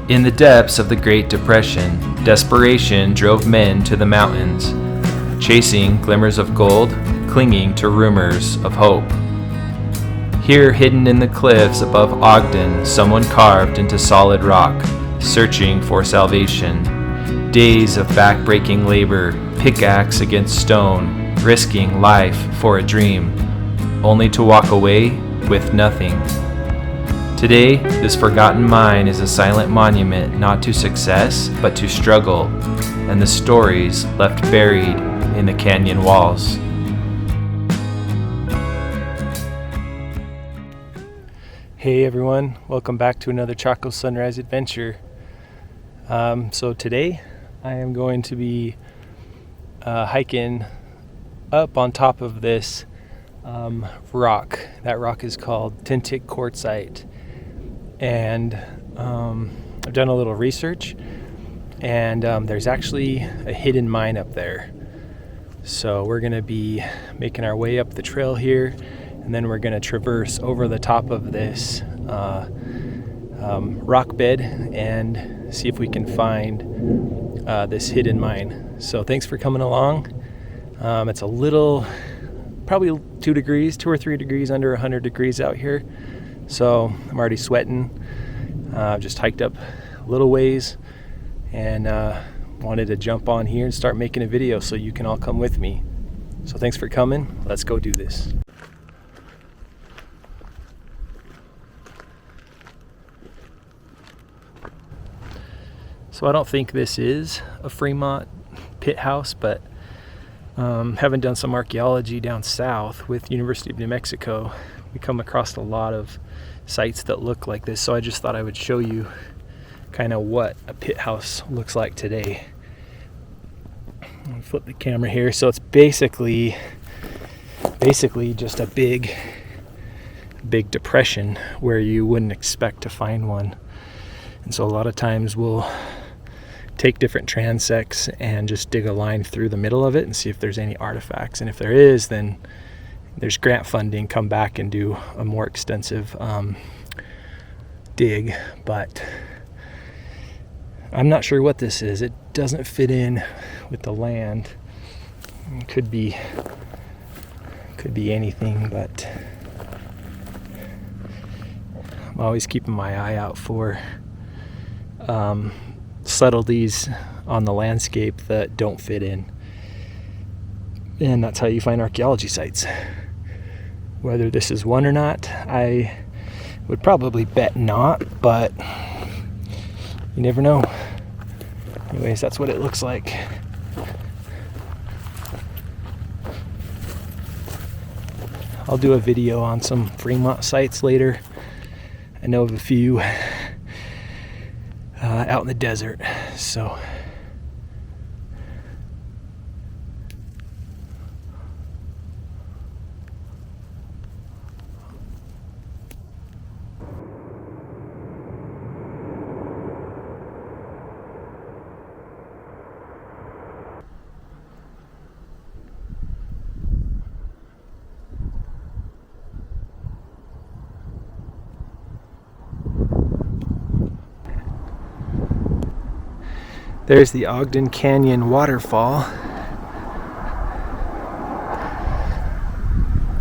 In the depths of the Great Depression, desperation drove men to the mountains, chasing glimmers of gold, clinging to rumors of hope. Here, hidden in the cliffs above Ogden, someone carved into solid rock, searching for salvation. Days of back-breaking labor, pickaxe against stone, risking life for a dream, only to walk away with nothing. Today, this forgotten mine is a silent monument not to success, but to struggle, and the stories left buried in the canyon walls. Hey everyone, welcome back to another Chaco Sunrise adventure. So today I am going to be hiking up on top of this rock. That rock is called Tintic Quartzite. And I've done a little research, and there's actually a hidden mine up there. So we're going to be making our way up the trail here, and then we're going to traverse over the top of this rock bed and see if we can find this hidden mine. So thanks for coming along. It's a little, probably 2 or 3 degrees under 100 degrees out here. So I'm already sweating. Just hiked up a little ways and wanted to jump on here and start making a video so you can all come with me. So thanks for coming. Let's go do this. So I don't think this is a Fremont pit house, but having done some archaeology down south with University of New Mexico, we come across a lot of sites that look like this. So I just thought I would show you kind of what a pit house looks like today. I'll flip the camera here. So it's basically just a big depression where you wouldn't expect to find one. And so a lot of times we'll take different transects and just dig a line through the middle of it and see if there's any artifacts. And if there is, then there's grant funding, come back and do a more extensive dig. But I'm not sure what this is. It doesn't fit in with the land. It could be anything, but I'm always keeping my eye out for subtleties on the landscape that don't fit in. And that's how you find archaeology sites. Whether this is one or not, I would probably bet not, but you never know. Anyways, that's what it looks like. I'll do a video on some Fremont sites later. I know of a few out in the desert, so there's the Ogden Canyon waterfall.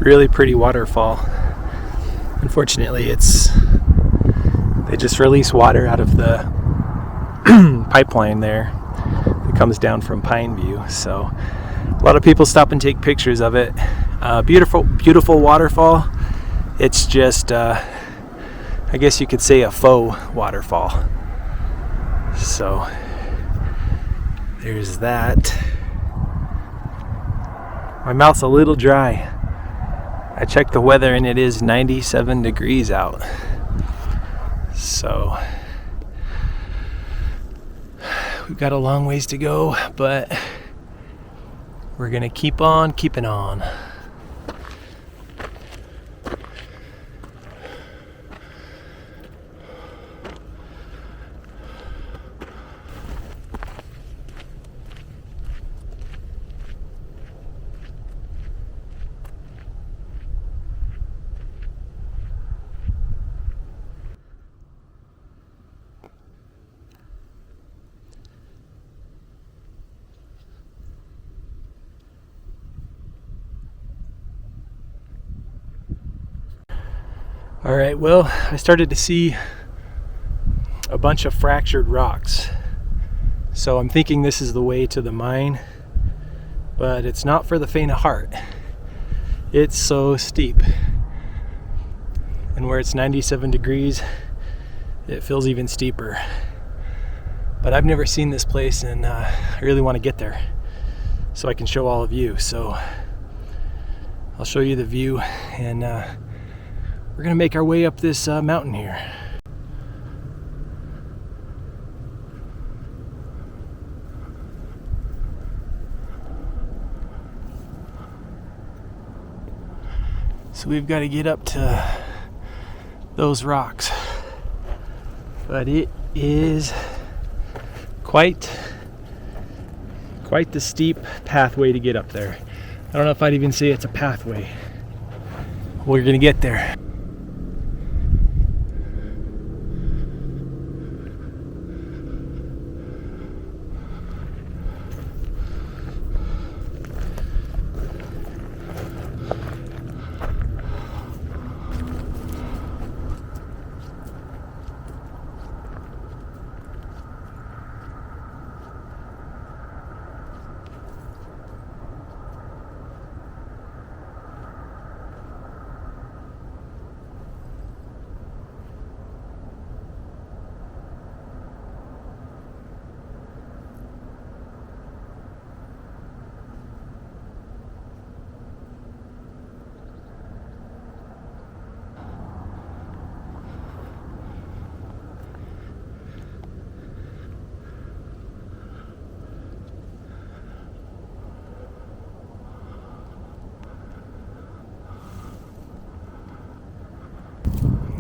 Really pretty waterfall. Unfortunately, they just release water out of the pipeline there. It comes down from Pineview. So a lot of people stop and take pictures of it. Beautiful waterfall. It's just, I guess you could say, a faux waterfall. So there's that. My mouth's a little dry. I checked the weather and it is 97 degrees out. So we've got a long ways to go, but we're gonna keep on keeping on. All right, well, I started to see a bunch of fractured rocks. So I'm thinking this is the way to the mine, but it's not for the faint of heart. It's so steep. And where it's 97 degrees, it feels even steeper. But I've never seen this place, and I really want to get there so I can show all of you. So I'll show you the view, and we're gonna make our way up this mountain here. So we've got to get up to those rocks, but it is quite the steep pathway to get up there. I don't know if I'd even say it's a pathway. We're gonna get there.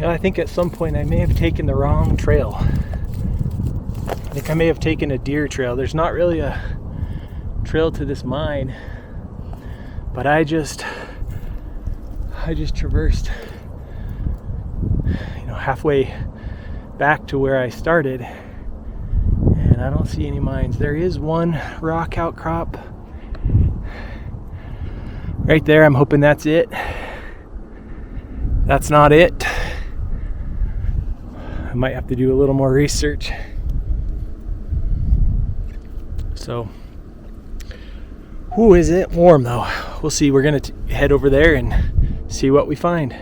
I think at some point I may have taken the wrong trail. I think I may have taken a deer trail. There's not really a trail to this mine, but I just traversed, halfway back to where I started, and I don't see any mines. There is one rock outcrop right there. I'm hoping that's it. That's not it. I might have to do a little more research. So, is it warm though? We'll see. We're gonna head over there and see what we find.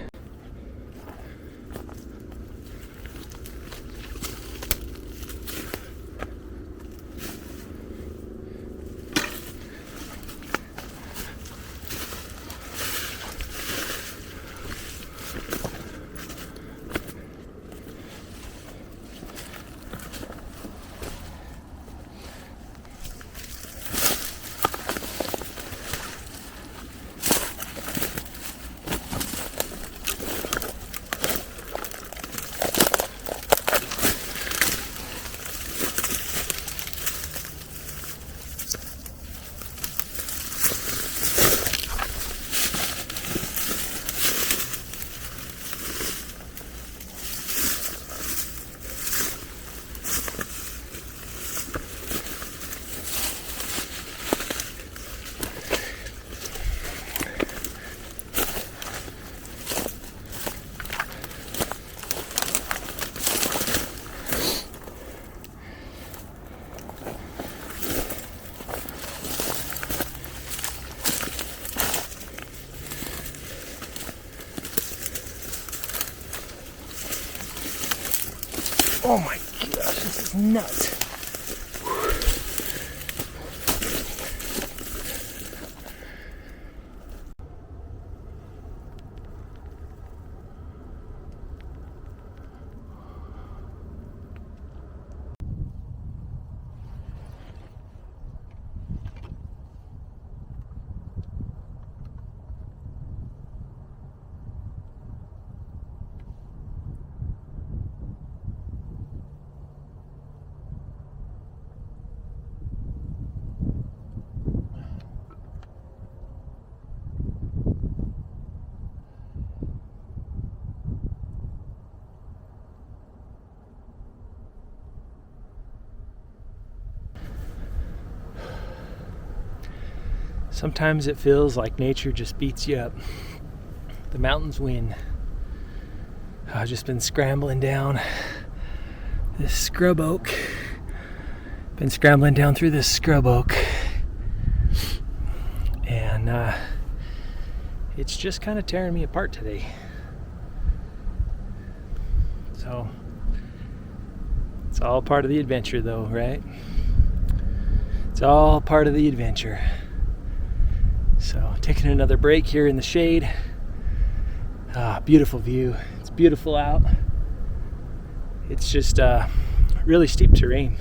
Oh my gosh, this is nuts. Sometimes it feels like nature just beats you up. The mountains win. I've just been scrambling down this scrub oak. Been scrambling down through this scrub oak. And it's just kind of tearing me apart today. So it's all part of the adventure though, right? It's all part of the adventure. So taking another break here in the shade. Beautiful view. It's beautiful out. It's just really steep terrain.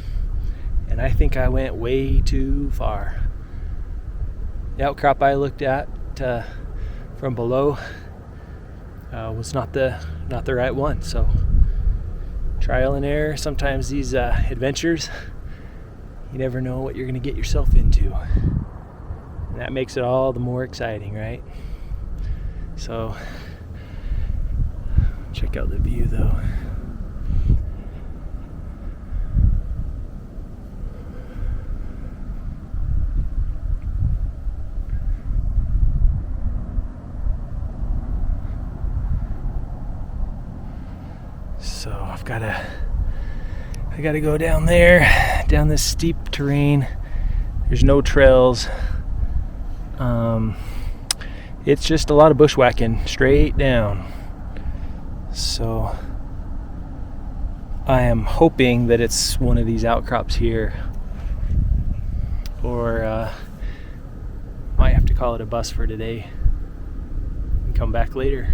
And I think I went way too far. The outcrop I looked at from below was not the right one. So trial and error. Sometimes these adventures, you never know what you're going to get yourself into. And that makes it all the more exciting, right? So check out the view though. So I gotta go down there, down this steep terrain. There's no trails. It's just a lot of bushwhacking straight down. So I am hoping that it's one of these outcrops here, or might have to call it a bus for today and come back later.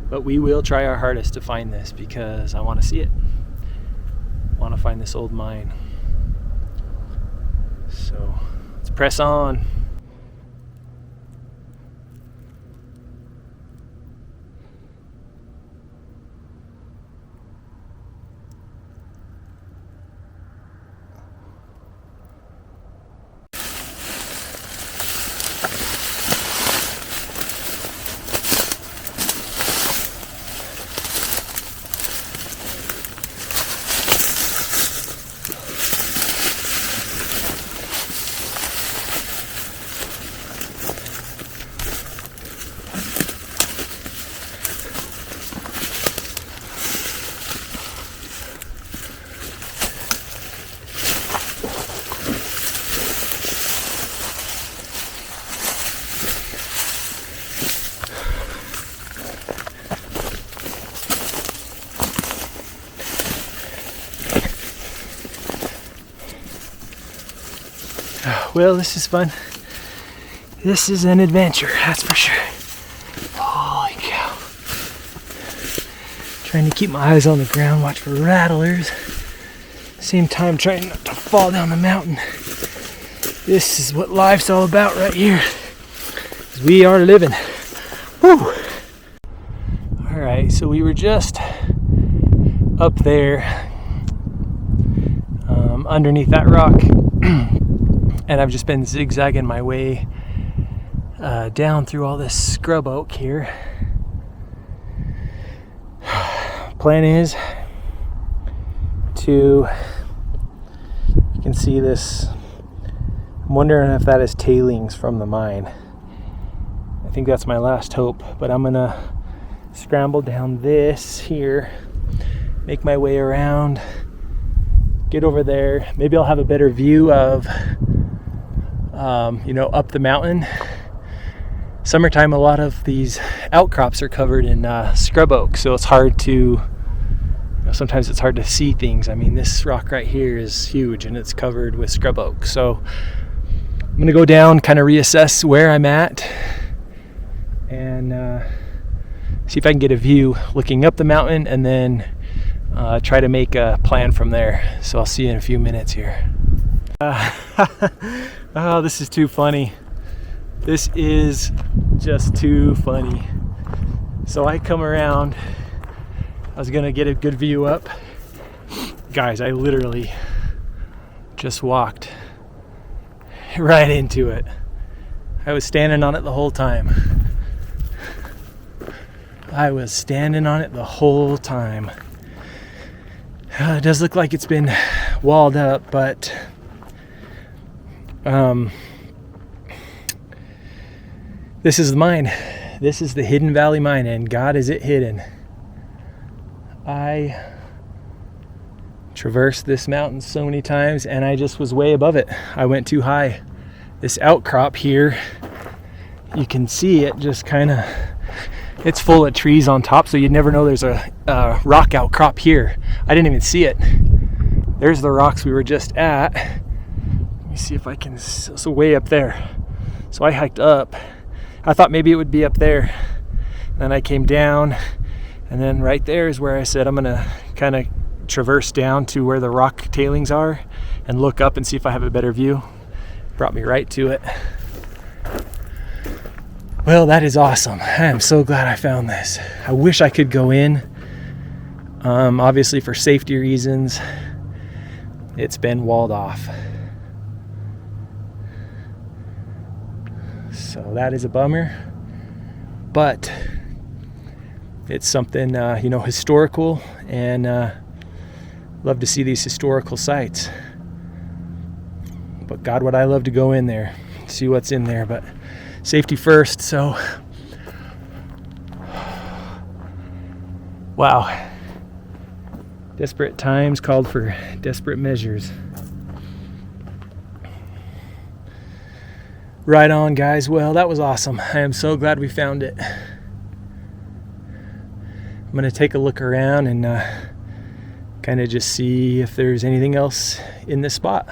But we will try our hardest to find this because I want to see it. I want to find this old mine. So let's press on. Well, this is fun. This is an adventure, that's for sure. Holy cow. Trying to keep my eyes on the ground, watch for rattlers. Same time trying not to fall down the mountain. This is what life's all about right here. We are living. Woo! Alright, so we were just up there underneath that rock. And I've just been zigzagging my way down through all this scrub oak here. Plan is to, you can see this, I'm wondering if that is tailings from the mine. I think that's my last hope, but I'm gonna scramble down this here, make my way around, get over there. Maybe I'll have a better view of up the mountain. Summertime, a lot of these outcrops are covered in scrub oak, so it's hard to, sometimes it's hard to see things. I mean, this rock right here is huge and it's covered with scrub oak. So I'm gonna go down, kind of reassess where I'm at and see if I can get a view looking up the mountain, and then try to make a plan from there. So I'll see you in a few minutes here. Oh, this is too funny. This is just too funny. So I come around, I was gonna get a good view up. Guys, I literally just walked right into it. I was standing on it the whole time. I was standing on it the whole time. It does look like it's been walled up, but this is the mine. This is the Hidden Valley Mine, and God, is it hidden. I traversed this mountain so many times and I just was way above it. I went too high. This outcrop here, you can see it just kind of, it's full of trees on top, so you'd never know there's a rock outcrop here. I didn't even see it. There's the rocks we were just at. Let me see if I can, so way up there. So I hiked up. I thought maybe it would be up there. Then I came down, and then right there is where I said I'm gonna kind of traverse down to where the rock tailings are and look up and see if I have a better view. Brought me right to it. Well, that is awesome. I am so glad I found this. I wish I could go in. Obviously for safety reasons, it's been walled off. So that is a bummer, but it's something, historical, and love to see these historical sites. But God, would I love to go in there, see what's in there, but safety first. So, wow. Desperate times called for desperate measures. Right on, guys. Well, that was awesome. I am so glad we found it. I'm going to take a look around and kind of just see if there's anything else in this spot.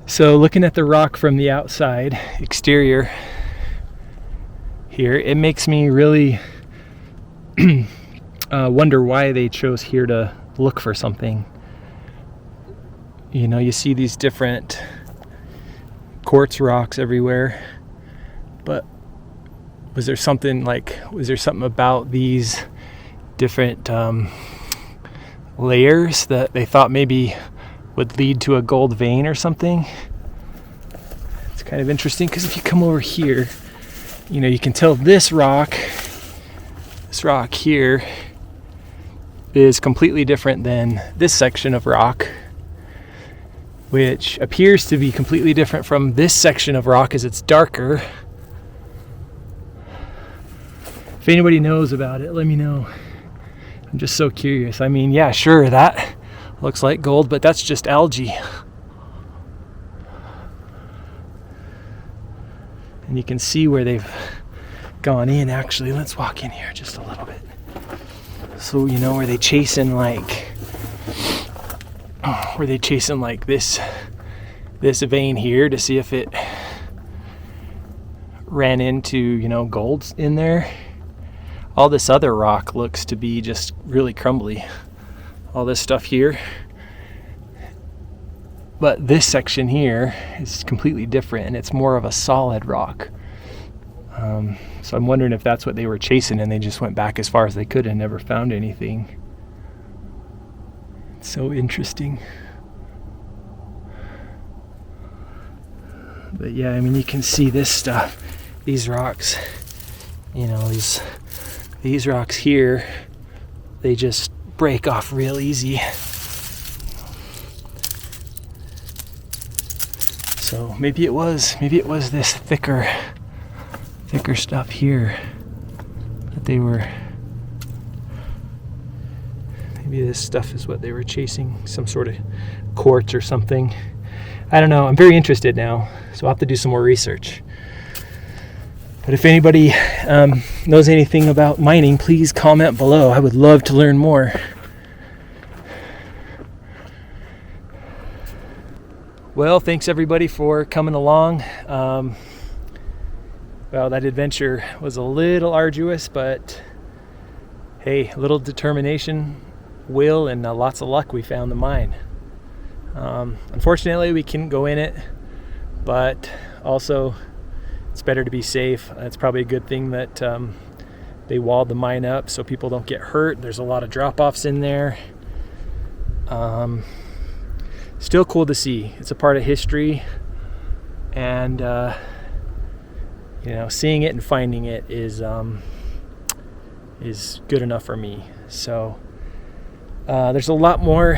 So looking at the rock from the outside, exterior here, it makes me really wonder why they chose here to look for something. You know, you see these different quartz rocks everywhere, but was there something about these different layers that they thought maybe would lead to a gold vein or something? It's kind of interesting because if you come over here, you know, you can tell this rock here is completely different than this section of rock, which appears to be completely different from this section of rock as it's darker. If anybody knows about it, let me know. I'm just so curious. I mean, yeah, sure, that looks like gold, but that's just algae. And you can see where they've gone in. Actually, let's walk in here just a little bit. So, you know, were they chasing like this vein here to see if it ran into, you know, gold in there? All this other rock looks to be just really crumbly. All this stuff here. But this section here is completely different, and it's more of a solid rock. So I'm wondering if that's what they were chasing and they just went back as far as they could and never found anything. So interesting. But yeah, I mean, you can see this stuff, these rocks, you know, these rocks here, they just break off real easy. So maybe it was this thicker stuff here that they were, maybe this stuff is what they were chasing, some sort of quartz or something. I don't know. I'm very interested now, so I'll have to do some more research. But if anybody knows anything about mining, please comment below. I would love to learn more. Well, thanks everybody for coming along. Well, that adventure was a little arduous, but hey, a little determination, will, and lots of luck, we found the mine. Unfortunately, we couldn't go in it, but also it's better to be safe. It's probably a good thing that they walled the mine up so people don't get hurt. There's a lot of drop-offs in there. Still cool to see. It's a part of history, and you know, seeing it and finding it is good enough for me. So there's a lot more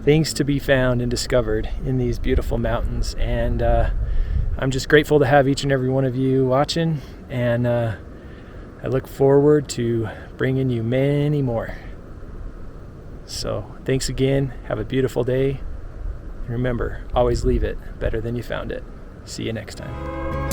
things to be found and discovered in these beautiful mountains, and I'm just grateful to have each and every one of you watching, and I look forward to bringing you many more. So thanks again. Have a beautiful day. And remember, always leave it better than you found it. See you next time.